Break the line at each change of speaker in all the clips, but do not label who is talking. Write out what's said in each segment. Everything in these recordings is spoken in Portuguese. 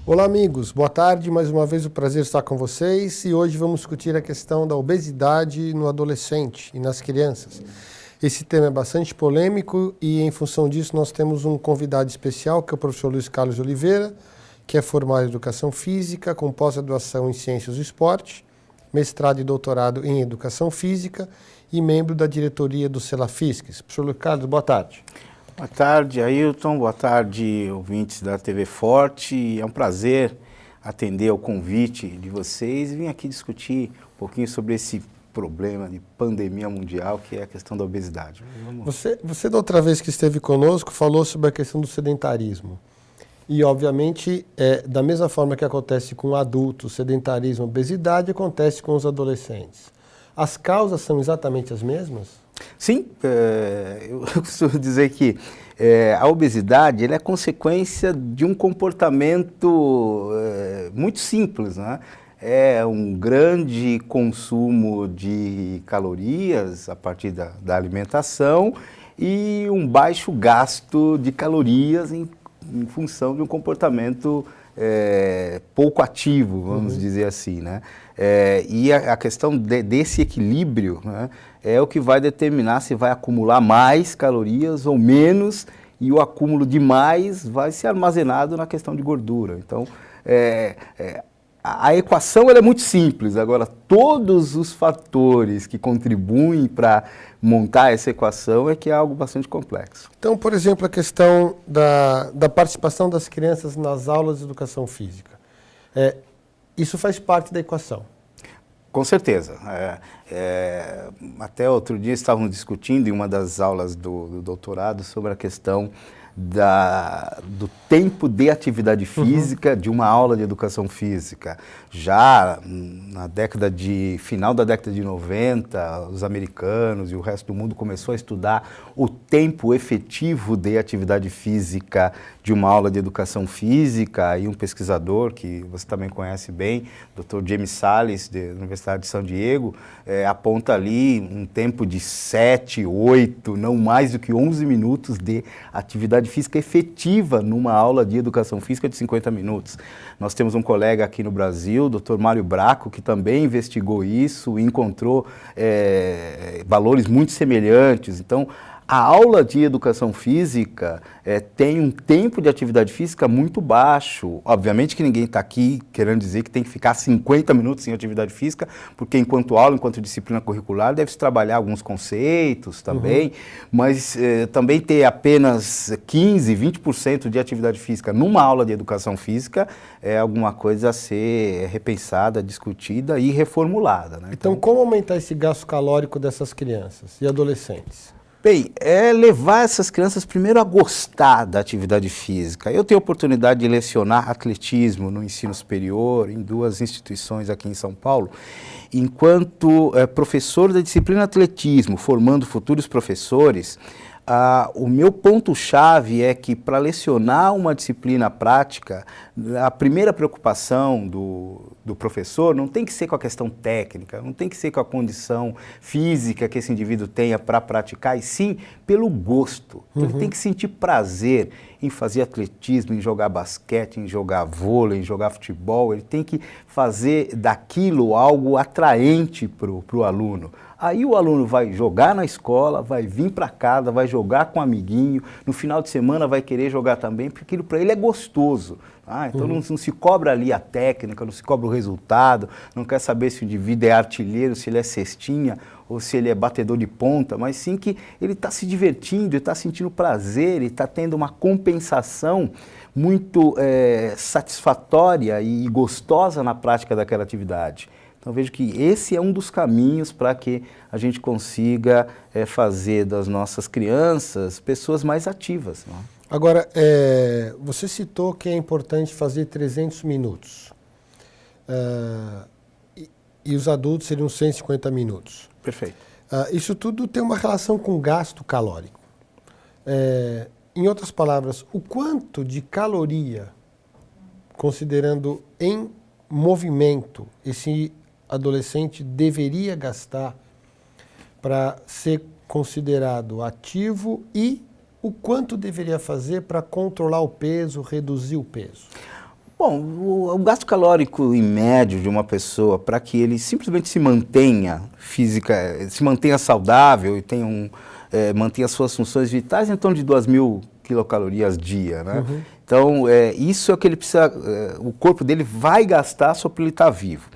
Olá amigos, boa tarde, mais uma vez o prazer estar com vocês e hoje vamos discutir a questão da obesidade no adolescente e nas crianças. Esse tema é bastante polêmico e em função disso nós temos um convidado especial que é o professor Luiz Carlos Oliveira, que é formado em Educação Física, com pós-graduação em Ciências do Esporte, mestrado e doutorado em Educação Física e membro da diretoria do Celafisques. Professor Luiz Carlos, boa tarde.
Boa tarde, Ailton. Boa tarde, ouvintes da TV Forte. É um prazer atender ao convite de vocês e vim aqui discutir um pouquinho sobre esse problema de pandemia mundial, que é a questão da obesidade.
Você da outra vez que esteve conosco, falou sobre a questão do sedentarismo. E, obviamente, da mesma forma que acontece com adultos, sedentarismo, obesidade, acontece com os adolescentes. As causas são exatamente as mesmas?
Sim, eu costumo dizer que a obesidade ela é consequência de um comportamento muito simples, né? É um grande consumo de calorias a partir da alimentação e um baixo gasto de calorias em função de um comportamento pouco ativo, vamos dizer assim, né? E a questão desse equilíbrio, né, é o que vai determinar se vai acumular mais calorias ou menos, e o acúmulo de mais vai ser armazenado na questão de gordura. Então, a equação ela é muito simples, agora todos os fatores que contribuem para montar essa equação é que é algo bastante complexo.
Então, por exemplo, a questão da participação das crianças nas aulas de educação física. Isso faz parte da equação?
Com certeza. Até outro dia estávamos discutindo em uma das aulas do doutorado sobre a questão do tempo de atividade física de uma aula de educação física. Já na final da década de 90, os americanos e o resto do mundo começou a estudar o tempo efetivo de atividade física de uma aula de educação física, e um pesquisador que você também conhece bem, Dr. James Salles, da Universidade de São Diego, aponta ali um tempo de 7, 8, não mais do que 11 minutos de atividade física efetiva numa aula de educação física de 50 minutos. Nós temos um colega aqui no Brasil, o Dr. Mário Braco, que também investigou isso e encontrou valores muito semelhantes. Então, a aula de educação física tem um tempo de atividade física muito baixo. Obviamente que ninguém está aqui querendo dizer que tem que ficar 50 minutos em atividade física, porque enquanto aula, enquanto disciplina curricular, deve-se trabalhar alguns conceitos também, mas também ter apenas 15, 20% de atividade física numa aula de educação física é alguma coisa a ser repensada, discutida e reformulada, né?
Então, como aumentar esse gasto calórico dessas crianças e adolescentes?
Bem, é levar essas crianças primeiro a gostar da atividade física. Eu tenho a oportunidade de lecionar atletismo no ensino superior em 2 instituições aqui em São Paulo. Enquanto professor da disciplina atletismo, formando futuros professores, o meu ponto-chave é que para lecionar uma disciplina prática, a primeira preocupação do professor não tem que ser com a questão técnica, não tem que ser com a condição física que esse indivíduo tenha para praticar, e sim pelo gosto. Ele tem que sentir prazer em fazer atletismo, em jogar basquete, em jogar vôlei, em jogar futebol. Ele tem que fazer daquilo algo atraente para o aluno. Aí o aluno vai jogar na escola, vai vir para casa, vai jogar com um amiguinho, no final de semana vai querer jogar também, porque aquilo para ele é gostoso. Então não se cobra ali a técnica, não se cobra o resultado, não quer saber se o indivíduo é artilheiro, se ele é cestinha ou se ele é batedor de ponta, mas sim que ele está se divertindo, ele está sentindo prazer, ele está tendo uma compensação muito satisfatória e gostosa na prática daquela atividade. Então, vejo que esse é um dos caminhos para que a gente consiga fazer das nossas crianças pessoas mais ativas, não é?
Agora, você citou que é importante fazer 300 minutos. E os adultos seriam 150 minutos.
Perfeito.
Isso tudo tem uma relação com gasto calórico. Em outras palavras, o quanto de caloria, considerando em movimento, esse adolescente deveria gastar para ser considerado ativo, e o quanto deveria fazer para controlar o peso, reduzir o peso?
Bom, o gasto calórico em médio de uma pessoa, para que ele simplesmente se mantenha se mantenha saudável e mantenha suas funções vitais, em torno de 2.000 quilocalorias dia, né?
Uhum.
Então, isso é o que ele precisa, o corpo dele vai gastar só para ele estar vivo.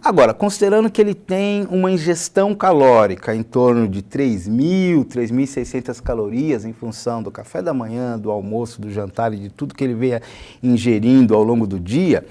Agora, considerando que ele tem uma ingestão calórica em torno de 3.000, 3.600 calorias em função do café da manhã, do almoço, do jantar e de tudo que ele venha ingerindo ao longo do dia,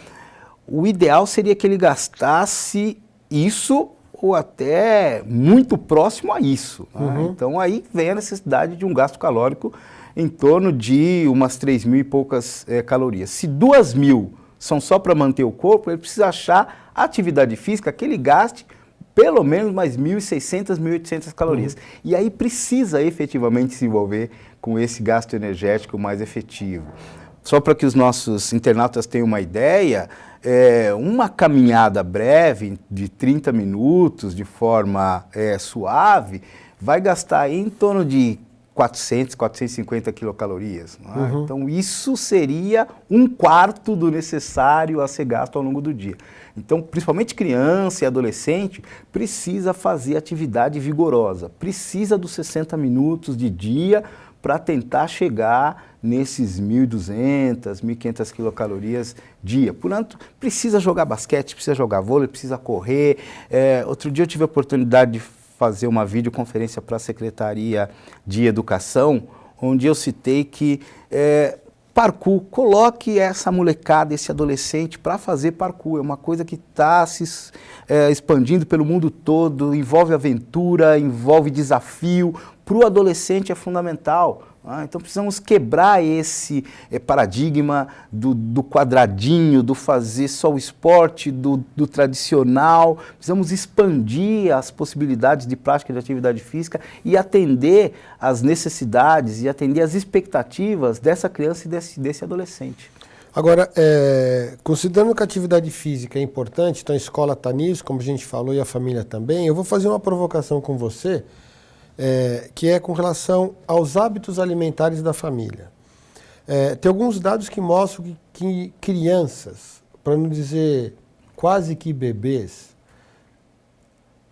o ideal seria que ele gastasse isso ou até muito próximo a isso. Né? Então, aí vem a necessidade de um gasto calórico em torno de umas 3.000 e poucas calorias. Se 2.000 são só para manter o corpo, ele precisa achar atividade física que ele gaste pelo menos mais 1.600, 1.800 calorias. E aí precisa efetivamente se envolver com esse gasto energético mais efetivo. Só para que os nossos internautas tenham uma ideia, uma caminhada breve de 30 minutos de forma suave vai gastar em torno de 400, 450 quilocalorias. Não é? Então, isso seria 1/4 do necessário a ser gasto ao longo do dia. Então, principalmente criança e adolescente, precisa fazer atividade vigorosa, precisa dos 60 minutos de dia para tentar chegar nesses 1.200, 1.500 quilocalorias dia. Portanto, precisa jogar basquete, precisa jogar vôlei, precisa correr. Outro dia eu tive a oportunidade de fazer uma videoconferência para a Secretaria de Educação, onde eu citei que parkour, coloque essa molecada, esse adolescente para fazer parkour. É uma coisa que está se expandindo pelo mundo todo, envolve aventura, envolve desafio. Para o adolescente é fundamental. Então precisamos quebrar esse paradigma do quadradinho, do fazer só o esporte, do tradicional. Precisamos expandir as possibilidades de prática de atividade física e atender às necessidades e atender às expectativas dessa criança e desse adolescente.
Agora, considerando que a atividade física é importante, então a escola está nisso, como a gente falou, e a família também, eu vou fazer uma provocação com você, que é com relação aos hábitos alimentares da família. Tem alguns dados que mostram que crianças, para não dizer quase que bebês,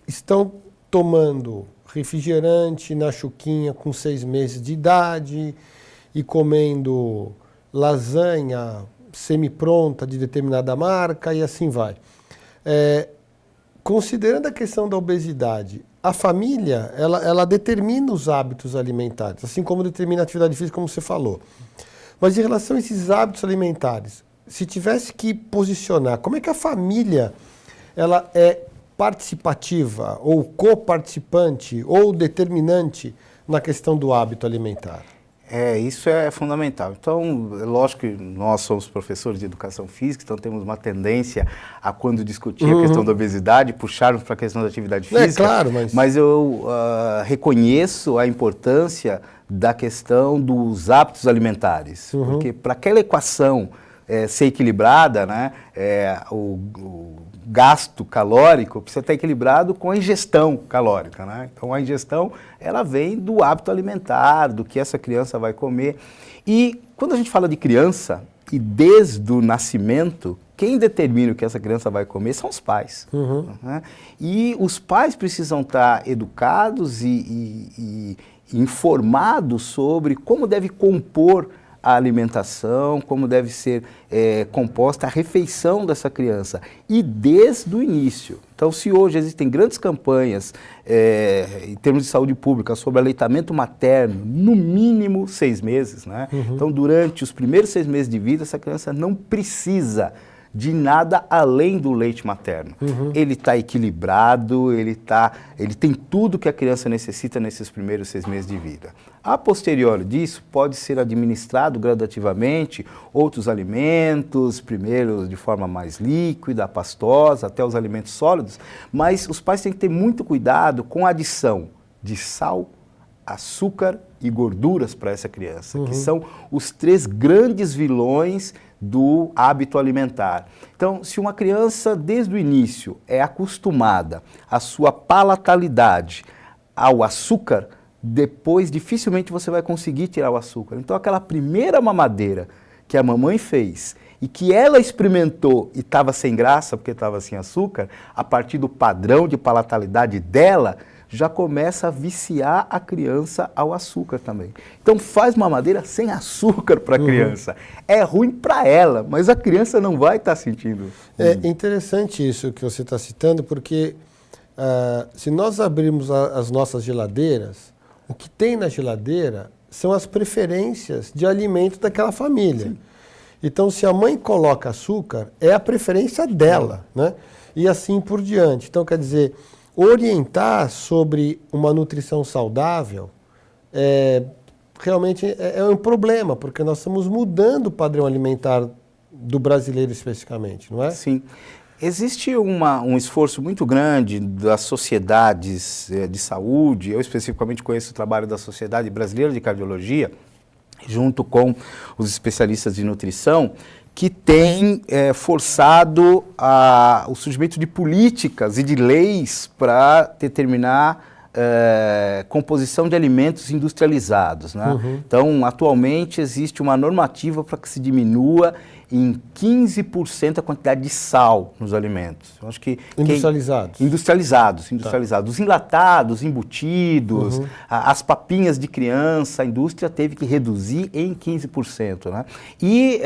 estão tomando refrigerante na chuquinha com 6 meses de idade e comendo lasanha semi-pronta de determinada marca e assim vai. Considerando a questão da obesidade, a família, ela determina os hábitos alimentares, assim como determina a atividade física, como você falou. Mas em relação a esses hábitos alimentares, se tivesse que posicionar, como é que a família ela é participativa, ou coparticipante, ou determinante na questão do hábito alimentar?
Isso é fundamental. Então, é lógico que nós somos professores de educação física, então temos uma tendência a, quando discutir a questão da obesidade, puxarmos para a questão da atividade física.
Claro,
mas eu reconheço a importância da questão dos hábitos alimentares, porque para aquela equação ser equilibrada, né, o gasto calórico precisa estar equilibrado com a ingestão calórica, né? Então a ingestão ela vem do hábito alimentar, do que essa criança vai comer. E quando a gente fala de criança, e desde o nascimento, quem determina o que essa criança vai comer são os pais. Né? E os pais precisam estar educados e informados sobre como deve compor a alimentação, como deve ser composta a refeição dessa criança, e desde o início. Então, se hoje existem grandes campanhas em termos de saúde pública sobre aleitamento materno, no mínimo 6 meses, né? Então, durante os primeiros 6 meses de vida, essa criança não precisa de nada além do leite materno. Ele está equilibrado, ele tem tudo que a criança necessita nesses primeiros 6 meses de vida. A posteriori disso, pode ser administrado gradativamente outros alimentos, primeiro de forma mais líquida, pastosa, até os alimentos sólidos, mas os pais têm que ter muito cuidado com a adição de sal, açúcar e gorduras para essa criança, que são os 3 grandes vilões do hábito alimentar. Então, se uma criança, desde o início, é acostumada à sua palatalidade ao açúcar, depois dificilmente você vai conseguir tirar o açúcar. Então, aquela primeira mamadeira que a mamãe fez e que ela experimentou e estava sem graça porque estava sem açúcar, a partir do padrão de palatalidade dela, já começa a viciar a criança ao açúcar também. Então faz mamadeira sem açúcar para a criança. É ruim para ela, mas a criança não vai estar sentindo.
É interessante isso que você está citando, porque se nós abrirmos as nossas geladeiras, o que tem na geladeira são as preferências de alimento daquela família. Sim. Então, se a mãe coloca açúcar, é a preferência dela, né? E assim por diante. Então, quer dizer, orientar sobre uma nutrição saudável realmente é um problema, porque nós estamos mudando o padrão alimentar do brasileiro especificamente, não é?
Sim. Existe um esforço muito grande das sociedades de saúde, eu especificamente conheço o trabalho da Sociedade Brasileira de Cardiologia, junto com os especialistas de nutrição, que tem forçado o surgimento de políticas e de leis para determinar composição de alimentos industrializados, né? Então, atualmente existe uma normativa para que se diminua em 15% a quantidade de sal nos alimentos. Eu acho que
industrializados.
Industrializados. Tá. Os enlatados, embutidos, as papinhas de criança, a indústria teve que reduzir em 15%. Né? E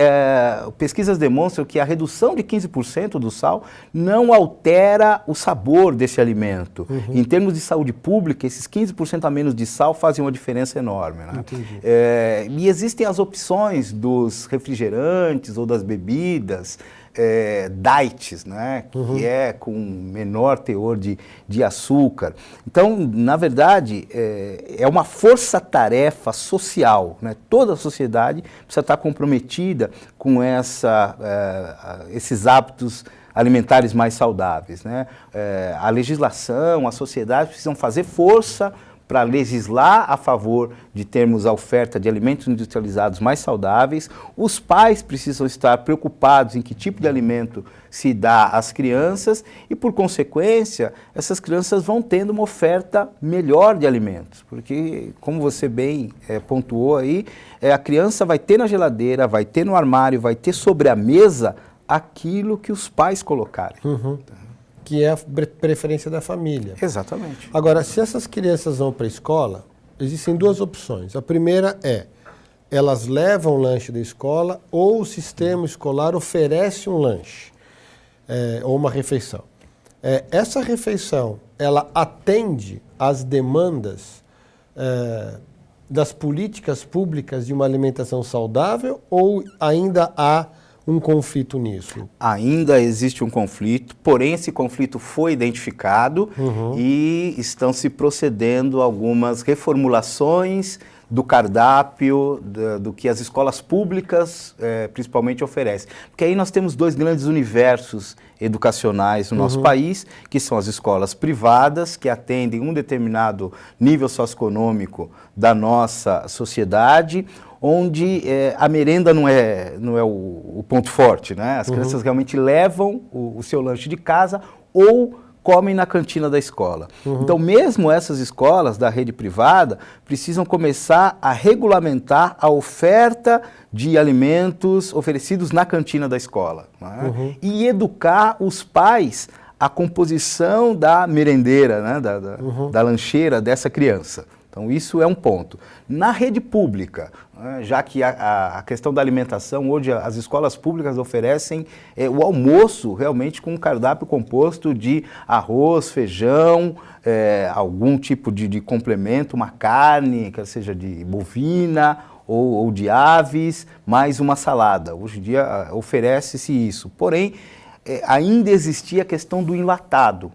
pesquisas demonstram que a redução de 15% do sal não altera o sabor desse alimento. Em termos de saúde pública, esses 15% a menos de sal fazem uma diferença enorme. Né? E existem as opções dos refrigerantes ou das bebidas, diets, né, que é com menor teor de açúcar. Então, na verdade, é uma força-tarefa social, né? Toda a sociedade precisa estar comprometida com esses hábitos alimentares mais saudáveis, né? A legislação, a sociedade precisam fazer força para legislar a favor de termos a oferta de alimentos industrializados mais saudáveis. Os pais precisam estar preocupados em que tipo de alimento se dá às crianças e, por consequência, essas crianças vão tendo uma oferta melhor de alimentos. Porque, como você bem pontuou aí, a criança vai ter na geladeira, vai ter no armário, vai ter sobre a mesa aquilo que os pais colocarem.
Que é a preferência da família.
Exatamente.
Agora, se essas crianças vão para a escola, existem duas opções. A primeira elas levam o lanche da escola ou o sistema escolar oferece um lanche, ou uma refeição. Essa refeição, ela atende às demandas das políticas públicas de uma alimentação saudável ou ainda há um conflito nisso?
Ainda existe um conflito, porém esse conflito foi identificado e estão se procedendo algumas reformulações do cardápio, do que as escolas públicas principalmente oferecem. Porque aí nós temos dois grandes universos educacionais no nosso país, que são as escolas privadas, que atendem um determinado nível socioeconômico da nossa sociedade, onde a merenda não é o ponto forte, né? As crianças realmente levam o seu lanche de casa ou comem na cantina da escola. Então, mesmo essas escolas da rede privada precisam começar a regulamentar a oferta de alimentos oferecidos na cantina da escola, né? E educar os pais à composição da merendeira, né? da lancheira dessa criança. Então, isso é um ponto. Na rede pública, já que a questão da alimentação, hoje as escolas públicas oferecem o almoço realmente com um cardápio composto de arroz, feijão, algum tipo de complemento, uma carne, quer seja de bovina ou de aves, mais uma salada. Hoje em dia oferece-se isso. Porém, ainda existia a questão do enlatado.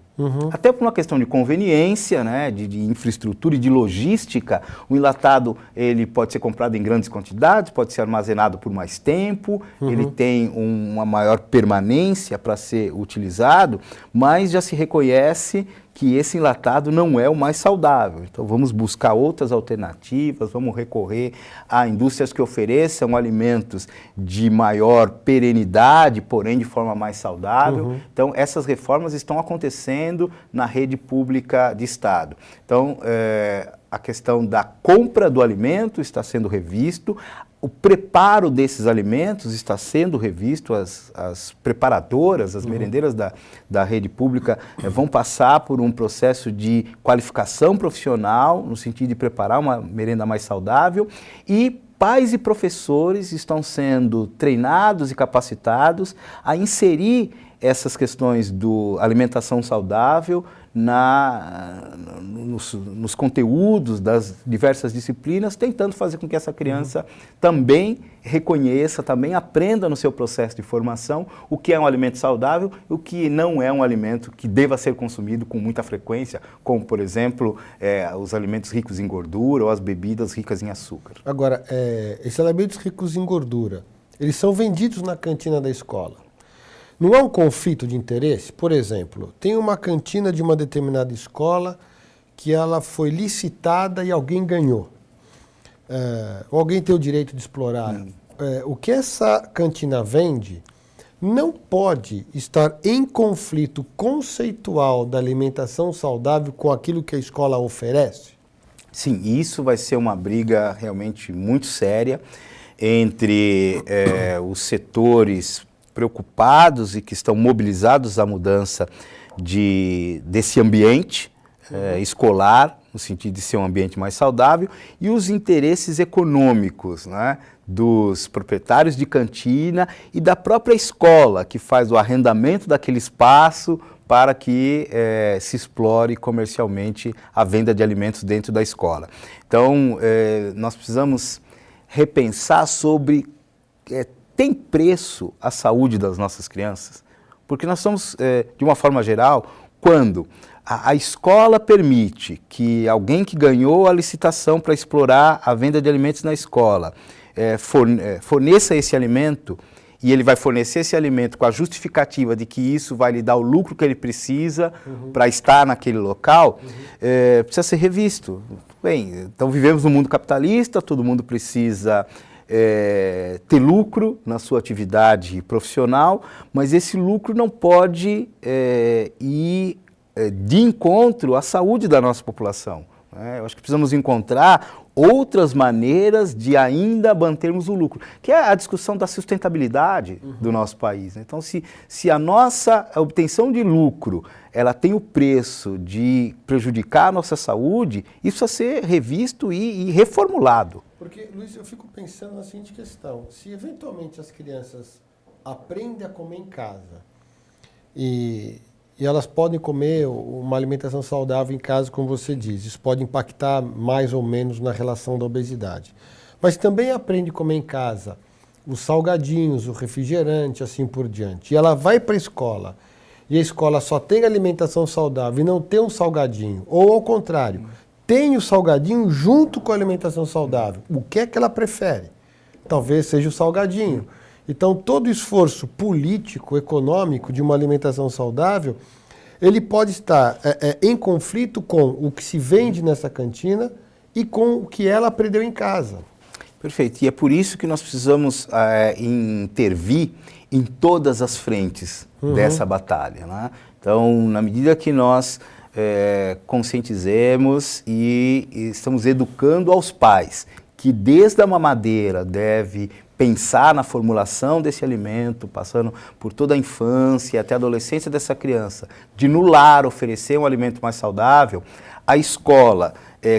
Até por uma questão de conveniência, né, de infraestrutura e de logística, o enlatado ele pode ser comprado em grandes quantidades, pode ser armazenado por mais tempo, ele tem uma maior permanência para ser utilizado, mas já se reconhece que esse enlatado não é o mais saudável. Então vamos buscar outras alternativas, vamos recorrer a indústrias que ofereçam alimentos de maior perenidade, porém de forma mais saudável. Então essas reformas estão acontecendo na rede pública de Estado. Então a questão da compra do alimento está sendo revisto, o preparo desses alimentos está sendo revisto, as preparadoras, as merendeiras da rede pública vão passar por um processo de qualificação profissional, no sentido de preparar uma merenda mais saudável, e pais e professores estão sendo treinados e capacitados a inserir essas questões do alimentação saudável nos conteúdos das diversas disciplinas, tentando fazer com que essa criança também reconheça, também aprenda no seu processo de formação o que é um alimento saudável e o que não é um alimento que deva ser consumido com muita frequência, como, por exemplo, os alimentos ricos em gordura ou as bebidas ricas em açúcar.
Agora, esses alimentos ricos em gordura, eles são vendidos na cantina da escola. Não há um conflito de interesse? Por exemplo, tem uma cantina de uma determinada escola que ela foi licitada e alguém ganhou. Ou alguém tem o direito de explorar. O que essa cantina vende não pode estar em conflito conceitual da alimentação saudável com aquilo que a escola oferece?
Sim, isso vai ser uma briga realmente muito séria entre os setores preocupados e que estão mobilizados à mudança desse ambiente escolar, no sentido de ser um ambiente mais saudável, e os interesses econômicos, né, dos proprietários de cantina e da própria escola, que faz o arrendamento daquele espaço para que se explore comercialmente a venda de alimentos dentro da escola. Então, nós precisamos repensar sobre tem preço a saúde das nossas crianças? Porque nós somos, de uma forma geral, quando a escola permite que alguém que ganhou a licitação para explorar a venda de alimentos na escola forneça esse alimento, e ele vai fornecer esse alimento com a justificativa de que isso vai lhe dar o lucro que ele precisa para estar naquele local, precisa ser revisto. Bem, então vivemos num mundo capitalista, todo mundo precisa ter lucro na sua atividade profissional, mas esse lucro não pode ir de encontro à saúde da nossa população. Eu acho que precisamos encontrar outras maneiras de ainda mantermos o lucro, que é a discussão da sustentabilidade do nosso país. Então, se a nossa obtenção de lucro ela tem o preço de prejudicar a nossa saúde, isso precisa ser revisto e reformulado.
Porque, Luiz, eu fico pensando na seguinte questão: se eventualmente as crianças aprendem a comer em casa e elas podem comer uma alimentação saudável em casa, como você diz, isso pode impactar mais ou menos na relação da obesidade. Mas também aprende a comer em casa os salgadinhos, o refrigerante, assim por diante. E ela vai para a escola e a escola só tem alimentação saudável e não tem um salgadinho, ou ao contrário, tem o salgadinho junto com a alimentação saudável. O que é que ela prefere? Talvez seja o salgadinho. Então, todo esforço político, econômico de uma alimentação saudável, ele pode estar em conflito com o que se vende nessa cantina e com o que ela aprendeu em casa.
Perfeito. E é por isso que nós precisamos intervir em todas as frentes dessa batalha, né? Então, na medida que nós conscientizemos e estamos educando aos pais que desde a mamadeira deve pensar na formulação desse alimento, passando por toda a infância até a adolescência dessa criança, de no lar oferecer um alimento mais saudável, a escola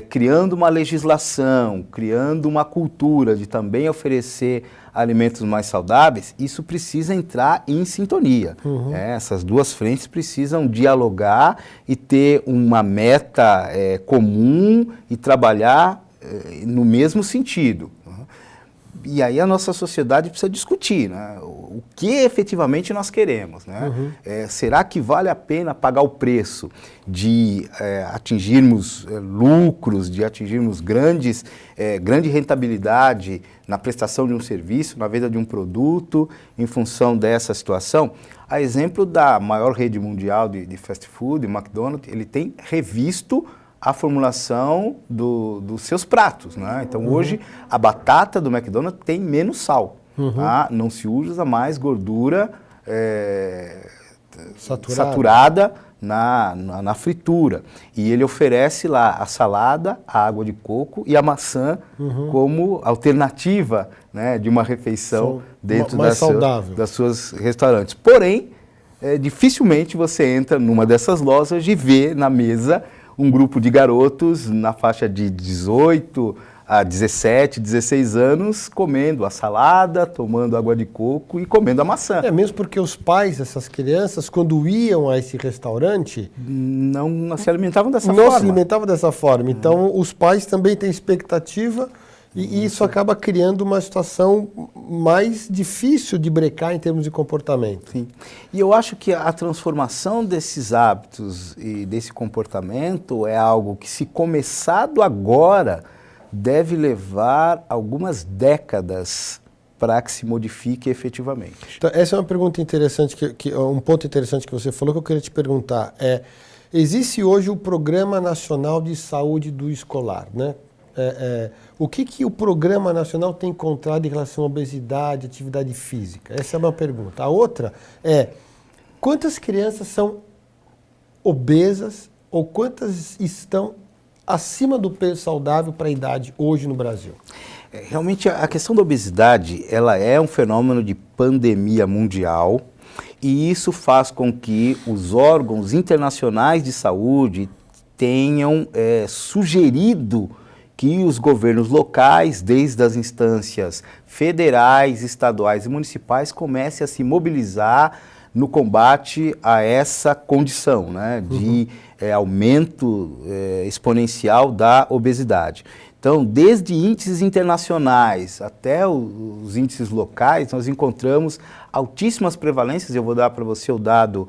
criando uma legislação, criando uma cultura de também oferecer alimentos mais saudáveis, isso precisa entrar em sintonia. Essas duas frentes precisam dialogar e ter uma meta comum e trabalhar no mesmo sentido. E aí a nossa sociedade precisa discutir, né, o que efetivamente nós queremos, né? Será que vale a pena pagar o preço de atingirmos lucros, de atingirmos grande rentabilidade na prestação de um serviço, na venda de um produto, em função dessa situação? A exemplo da maior rede mundial de fast food, o McDonald's, ele tem revisto a formulação dos seus pratos, né? Então, hoje, a batata do McDonald's tem menos sal, tá? Não se usa mais gordura saturada na fritura. E ele oferece lá a salada, a água de coco e a maçã como alternativa, né, de uma refeição dentro das suas restaurantes. Porém, dificilmente você entra numa dessas lojas e vê na mesa um grupo de garotos na faixa de 18 a 17, 16 anos comendo a salada, tomando água de coco e comendo a maçã.
Mesmo porque os pais dessas crianças, quando iam a esse restaurante...
Não se alimentavam dessa forma.
Não se alimentavam dessa forma. Então, os pais também têm expectativa e isso acaba criando uma situação mais difícil de brecar em termos de comportamento.
Sim. E eu acho que a transformação desses hábitos e desse comportamento é algo que, se começado agora, deve levar algumas décadas para que se modifique efetivamente.
Então, essa é uma pergunta interessante, um ponto interessante que você falou que eu queria te perguntar. Existe hoje o Programa Nacional de Saúde do Escolar, né? O que o Programa Nacional tem encontrado em relação à obesidade, atividade física? Essa é uma pergunta. A outra quantas crianças são obesas ou quantas estão acima do peso saudável para a idade hoje no Brasil?
Realmente a questão da obesidade, ela é um fenômeno de pandemia mundial e isso faz com que os órgãos internacionais de saúde tenham sugerido que os governos locais, desde as instâncias federais, estaduais e municipais, comecem a se mobilizar no combate a essa condição, né, de aumento exponencial da obesidade. Então, desde índices internacionais até os índices locais, nós encontramos altíssimas prevalências. Eu vou dar para você o dado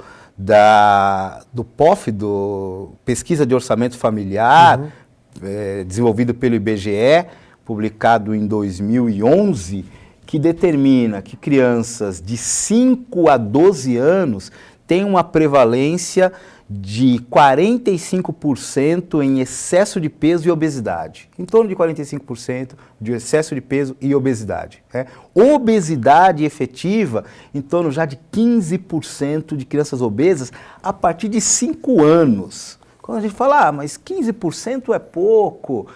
do POF, do Pesquisa de Orçamento Familiar, desenvolvido pelo IBGE, publicado em 2011, que determina que crianças de 5 a 12 anos têm uma prevalência de 45% em excesso de peso e obesidade. Em torno de 45% de excesso de peso e obesidade. Obesidade efetiva, em torno já de 15% de crianças obesas a partir de 5 anos. Quando a gente fala, mas 15% é pouco,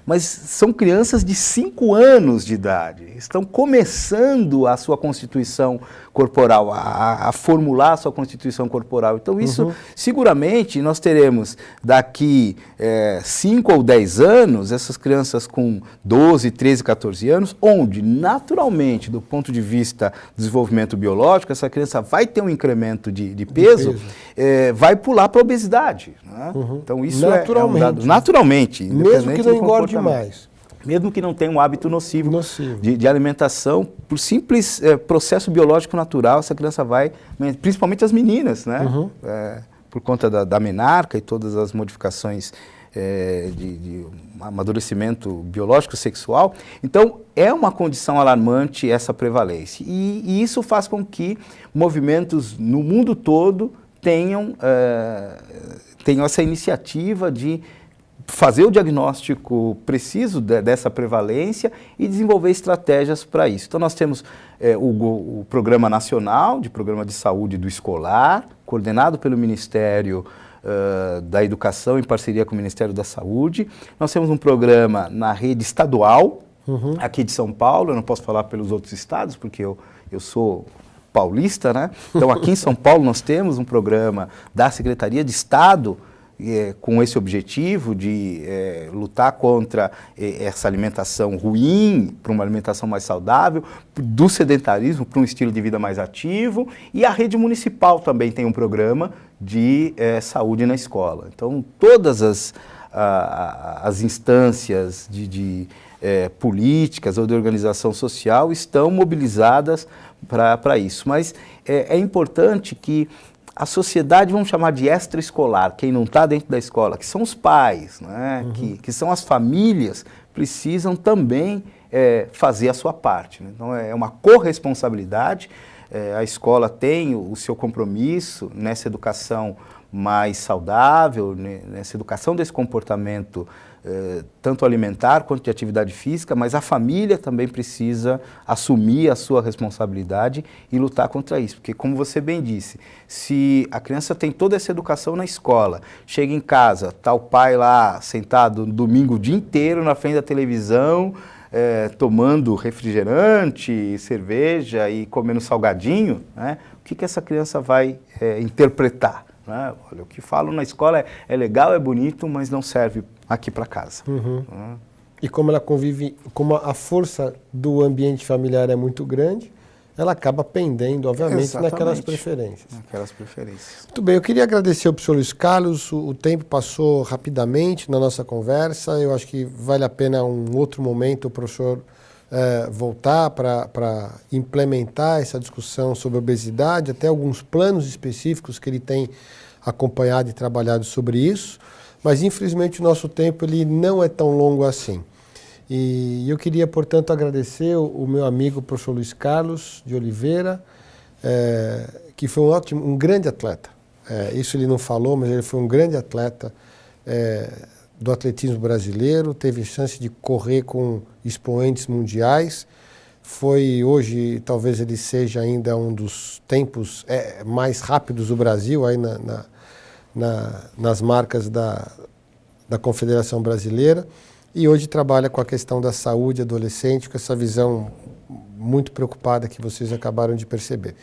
mas são crianças de 5 anos de idade, estão começando a sua constituição corporal, a formular a sua constituição corporal. Então isso, seguramente, nós teremos daqui 5 ou 10 anos, essas crianças com 12, 13, 14 anos, onde, naturalmente, do ponto de vista do desenvolvimento biológico, essa criança vai ter um incremento de peso. Vai pular para a obesidade. Né? Então isso
naturalmente.
É um dado, naturalmente.
Mesmo que não engorde mais.
Mesmo que não tenha um hábito nocivo. De alimentação, por simples processo biológico natural, essa criança vai, principalmente as meninas, né? Por conta da menarca e todas as modificações de amadurecimento biológico sexual. Então, é uma condição alarmante essa prevalência. E isso faz com que movimentos no mundo todo tenham essa iniciativa de fazer o diagnóstico preciso dessa prevalência e desenvolver estratégias para isso. Então, nós temos o Programa Nacional, Programa de Saúde do Escolar, coordenado pelo Ministério da Educação, em parceria com o Ministério da Saúde. Nós temos um programa na rede estadual, aqui de São Paulo. Eu não posso falar pelos outros estados, porque eu sou paulista, né? Então, aqui em São Paulo, nós temos um programa da Secretaria de Estado com esse objetivo de lutar contra essa alimentação ruim, para uma alimentação mais saudável, do sedentarismo para um estilo de vida mais ativo, e a rede municipal também tem um programa de saúde na escola. Então, todas as instâncias de políticas ou de organização social estão mobilizadas para isso. Mas é importante que a sociedade, vamos chamar de extraescolar, quem não está dentro da escola, que são os pais, né? Que são as famílias, precisam também fazer a sua parte. Né? Então, é uma corresponsabilidade. A escola tem o seu compromisso nessa educação mais saudável, nessa educação desse comportamento, tanto alimentar quanto de atividade física, mas a família também precisa assumir a sua responsabilidade e lutar contra isso. Porque, como você bem disse, se a criança tem toda essa educação na escola, chega em casa, está o pai lá sentado no domingo o dia inteiro na frente da televisão, tomando refrigerante, cerveja e comendo salgadinho, né? O que essa criança vai interpretar? Né? Olha, o que falam na escola é legal, é bonito, mas não serve aqui para casa.
E como ela convive, como a força do ambiente familiar é muito grande, ela acaba pendendo, obviamente, naquelas preferências. Muito bem, eu queria agradecer ao professor Luiz Carlos, o tempo passou rapidamente na nossa conversa, eu acho que vale a pena um outro momento o professor voltar para implementar essa discussão sobre obesidade, até alguns planos específicos que ele tem acompanhado e trabalhado sobre isso, mas infelizmente o nosso tempo ele não é tão longo assim. E eu queria, portanto, agradecer o meu amigo professor Luiz Carlos de Oliveira, que foi um grande atleta. Isso ele não falou, mas ele foi um grande atleta do atletismo brasileiro, teve chance de correr com expoentes mundiais. Hoje, talvez ele seja ainda um dos tempos mais rápidos do Brasil, aí nas marcas da Confederação Brasileira. E hoje trabalha com a questão da saúde adolescente, com essa visão muito preocupada que vocês acabaram de perceber.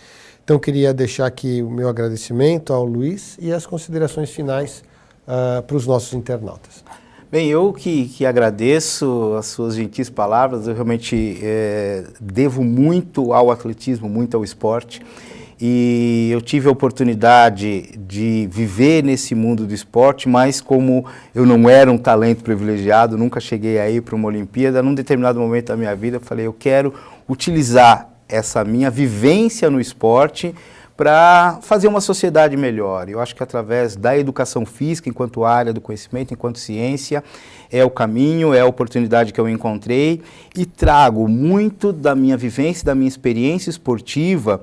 Então, queria deixar aqui o meu agradecimento ao Luiz e as considerações finais para os nossos internautas.
Bem, eu que agradeço as suas gentis palavras, eu realmente devo muito ao atletismo, muito ao esporte. E eu tive a oportunidade de viver nesse mundo do esporte, mas como eu não era um talento privilegiado, nunca cheguei a ir para uma Olimpíada, num determinado momento da minha vida eu falei, eu quero utilizar essa minha vivência no esporte para fazer uma sociedade melhor. Eu acho que através da educação física, enquanto área do conhecimento, enquanto ciência, é o caminho, é a oportunidade que eu encontrei e trago muito da minha vivência, da minha experiência esportiva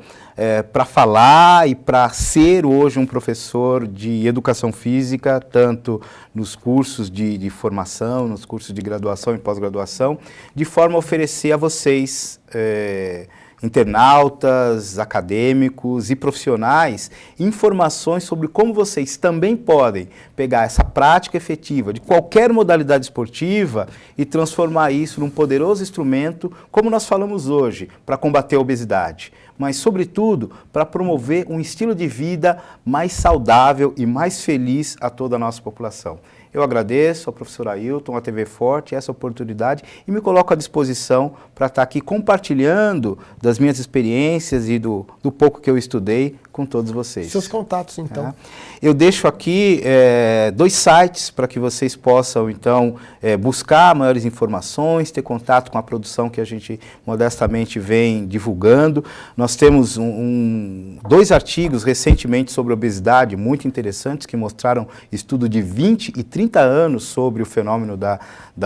para falar e para ser hoje um professor de educação física, tanto nos cursos de formação, nos cursos de graduação e pós-graduação, de forma a oferecer a vocês internautas, acadêmicos e profissionais, informações sobre como vocês também podem pegar essa prática efetiva de qualquer modalidade esportiva e transformar isso num poderoso instrumento, como nós falamos hoje, para combater a obesidade, mas, sobretudo, para promover um estilo de vida mais saudável e mais feliz a toda a nossa população. Eu agradeço ao professor Ailton, à TV Forte, essa oportunidade e me coloco à disposição para estar aqui compartilhando das minhas experiências e do pouco que eu estudei com todos vocês.
Seus contatos, então.
Eu deixo aqui 2 sites para que vocês possam, então, buscar maiores informações, ter contato com a produção que a gente modestamente vem divulgando. Nós temos 2 artigos recentemente sobre obesidade, muito interessantes, que mostraram estudo de 20 e 30 anos sobre o fenômeno da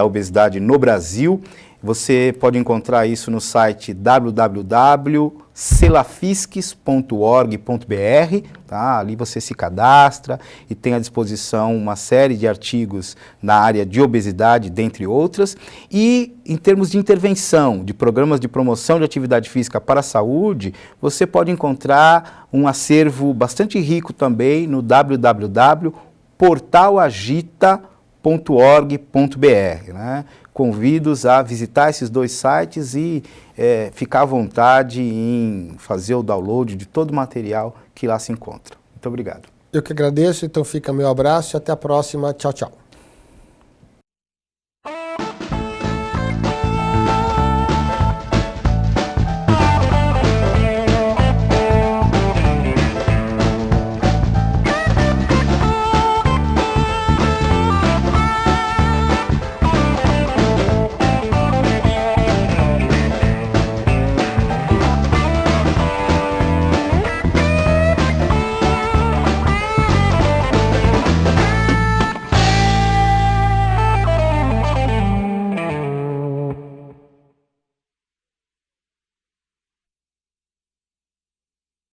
obesidade no Brasil. Você pode encontrar isso no site www.celafisques.org.br, tá? Ali você se cadastra e tem à disposição uma série de artigos na área de obesidade, dentre outras. E em termos de intervenção, de programas de promoção de atividade física para a saúde, você pode encontrar um acervo bastante rico também no www.portalagita.org.br, né? Convido-os a visitar esses 2 sites e ficar à vontade em fazer o download de todo o material que lá se encontra. Muito obrigado.
Eu que agradeço, então fica meu abraço e até a próxima. Tchau, tchau.